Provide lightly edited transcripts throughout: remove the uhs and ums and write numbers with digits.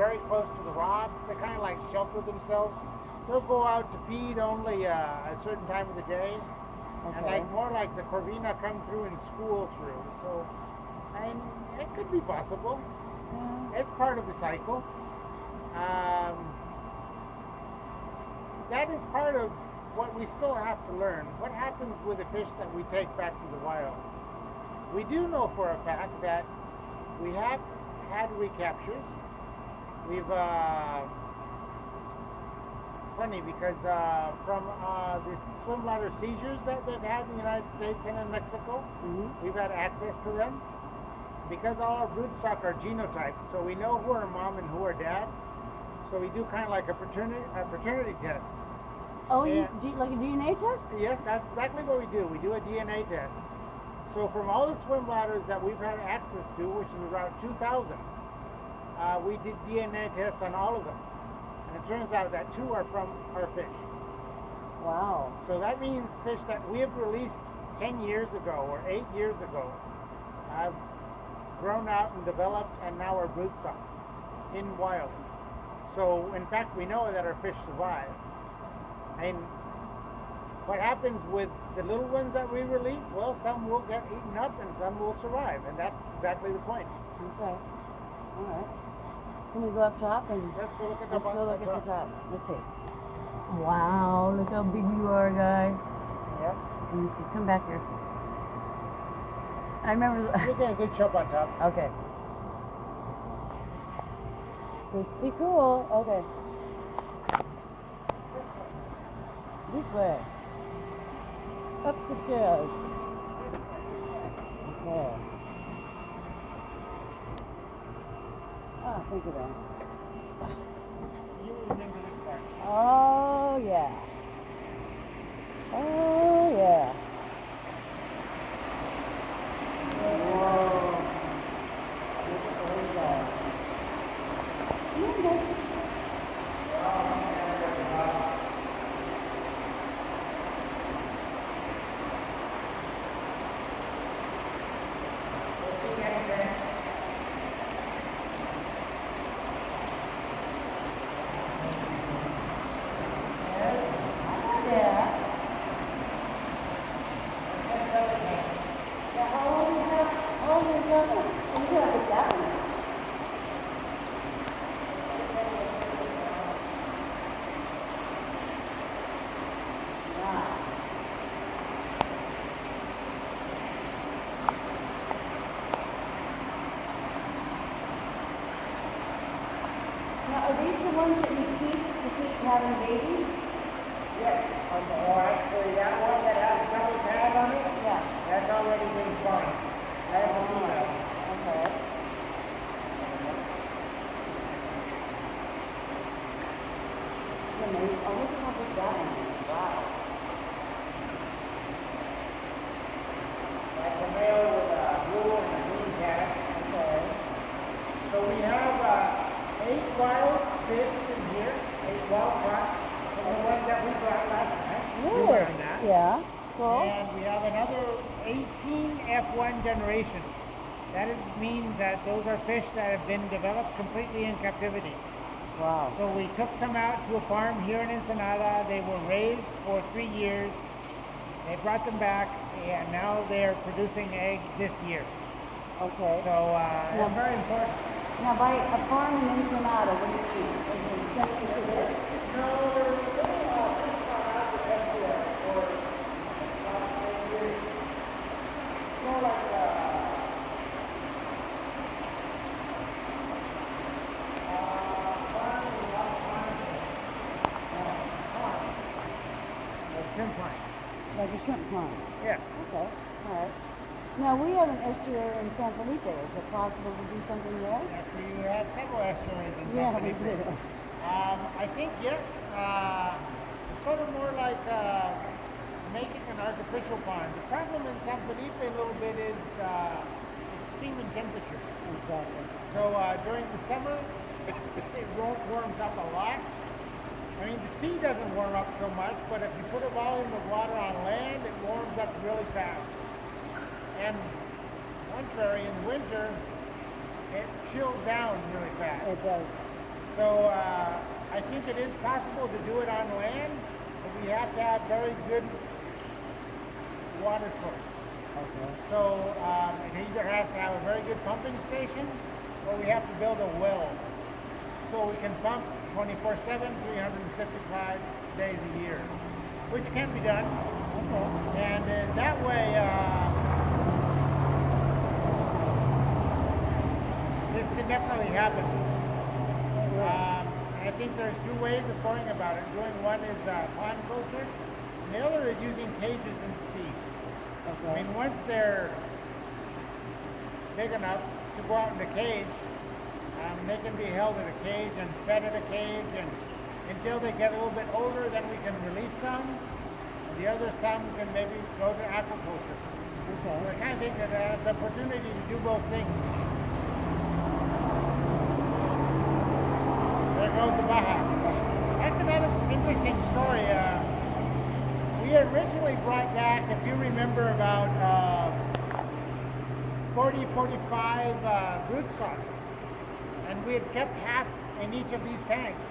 very close to the rocks. They kind of like shelter themselves. They'll go out to feed only a certain time of the day. And Okay. like more like the corvina come through and school through. So, and it could be possible. Yeah. It's part of the cycle. Um, that is part of what we still have to learn. What happens with the fish that we take back to the wild? We do know for a fact that we have had recaptures. We've it's funny because from the swim bladder seizures that they've had in the United States and in Mexico, we've had access to them because all our broodstock are genotyped, so we know who are mom and who are dad. So we do kind of like a paternity test. Oh, you And- do like a DNA test? Yes, that's exactly what we do. We do a DNA test. So from all the swim bladders that we've had access to, which is around 2,000, we did DNA tests on all of them. And it turns out that 2 are from our fish. Wow. So that means fish that we have released 10 years ago or 8 years ago have grown out and developed and now are broodstock in wild. So in fact, we know that our fish survive. And what happens with the little ones that we release? Well, some will get eaten up and some will survive, and that's exactly the point. Okay. All right. Can we go up top and Let's go look at the let's go look top. at the top. Let's see. Wow, look how big you are, guy. Yep. Let me see. Come back here. I remember. You're getting a good chop on top. Okay. Pretty cool. Okay. This way. Up the stairs. Okay. Oh, thank you, Ben. You remember this part. Oh, yeah. Oh, yeah. Whoa. Look at those guys. Come on, guys. Yeah. Yeah, how old is that? How old is that one? Oh, you gotta pick that one. Wow. Now, are these the ones that you keep to keep having babies? Yes. Okay. Oh, actually, that one that has a double tag on it, Yeah. that's already been spawned. I have to do that. Okay. It's amazing. Oh, look at how big that one is. Wow. Like a male with a blue and a green tag. Okay. So we have 8 wild fish in here, 8 wild caught, from the ones that we brought last night. You were on that. Yeah. Cool. And we have another 18 F1 generation. That means that those are fish that have been developed completely in captivity. Wow. So we took some out to a farm here in Ensenada. They were raised for 3 years. They brought them back, and now they're producing eggs this year. Okay. So it's very important. Now, by a farm in Ensenada, what do you mean? Is it similar to this? No, there's a little fish caught out of the for about 8 years. More like shrimp plant. Like a shrimp pond? Yeah. Okay. All right. Now, we have an estuary in San Felipe. Is it possible to do something there? Yes, we have several estuaries in Yeah, San we Felipe. do. I think yes. It's sort of more like making an artificial pond. The problem in San Felipe a little bit is extreme in temperature. Exactly. So during the summer, it warms up a lot. I mean, the sea doesn't warm up so much, but if you put a volume of water on land, it warms up really fast. And contrary, in the winter, it chills down really fast. It does. So I think it is possible to do it on land, but we have to have very good water source. Okay. So it either has to have a very good pumping station, or we have to build a well, so we can pump 24/7, 365 days a year, which can be done. Okay. And that way, this can definitely happen. I think there's two ways of going about it. Doing one is pond culture, and the other is using cages in the sea. I Okay. mean, once they're big enough to go out in the cage, they can be held in a cage and fed in a cage, and until they get a little bit older, then we can release some, and the other some can maybe go to aquaculture. So I Okay. kind of think that it's an opportunity to do both things. There goes the Baja. That's another interesting story. We originally brought back, if you remember, about 40, 45 broodstock, and we had kept half in each of these tanks.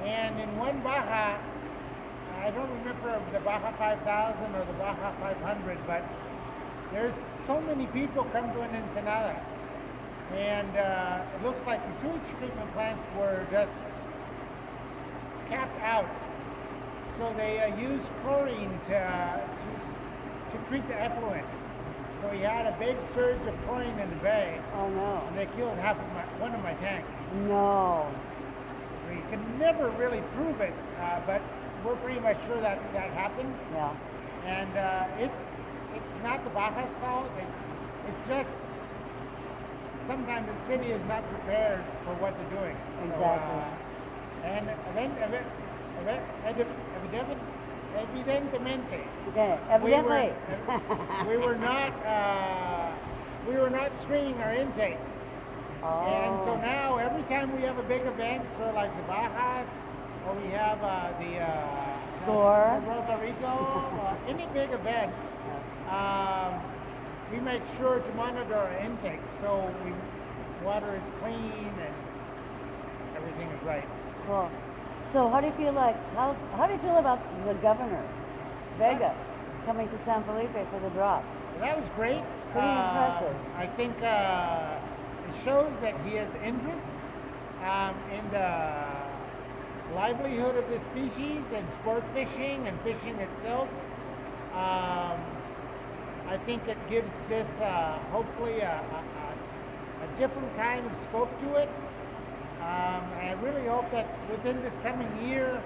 And in one Baja, I don't remember if the Baja 5000 or the Baja 500, but there's so many people come to an Ensenada, and it looks like the sewage treatment plants were just capped out. So they used chlorine to treat the effluent. So we had a big surge of chlorine in the bay, Oh no. and they killed one of my tanks. No. We can never really prove it, but we're pretty much sure that that happened. Yeah. And it's not the Baja's fault. It's just sometimes the city is not prepared for what they're doing. Exactly. And evidentemente, Okay. Evidently. we were not screening our intake. And so Oh. now every time we have a big event, so like the Bajas, or we have Score. Rosa Rico, any big event, we make sure to monitor our intake, so water is clean and everything is right. Cool. So how do you feel how do you feel about the governor, Vega, coming to San Felipe for the drop? So that was great. Pretty impressive. I think it shows that he has interest in the livelihood of the species and sport fishing and fishing itself. I think it gives this hopefully a different kind of scope to it. And I really hope that within this coming year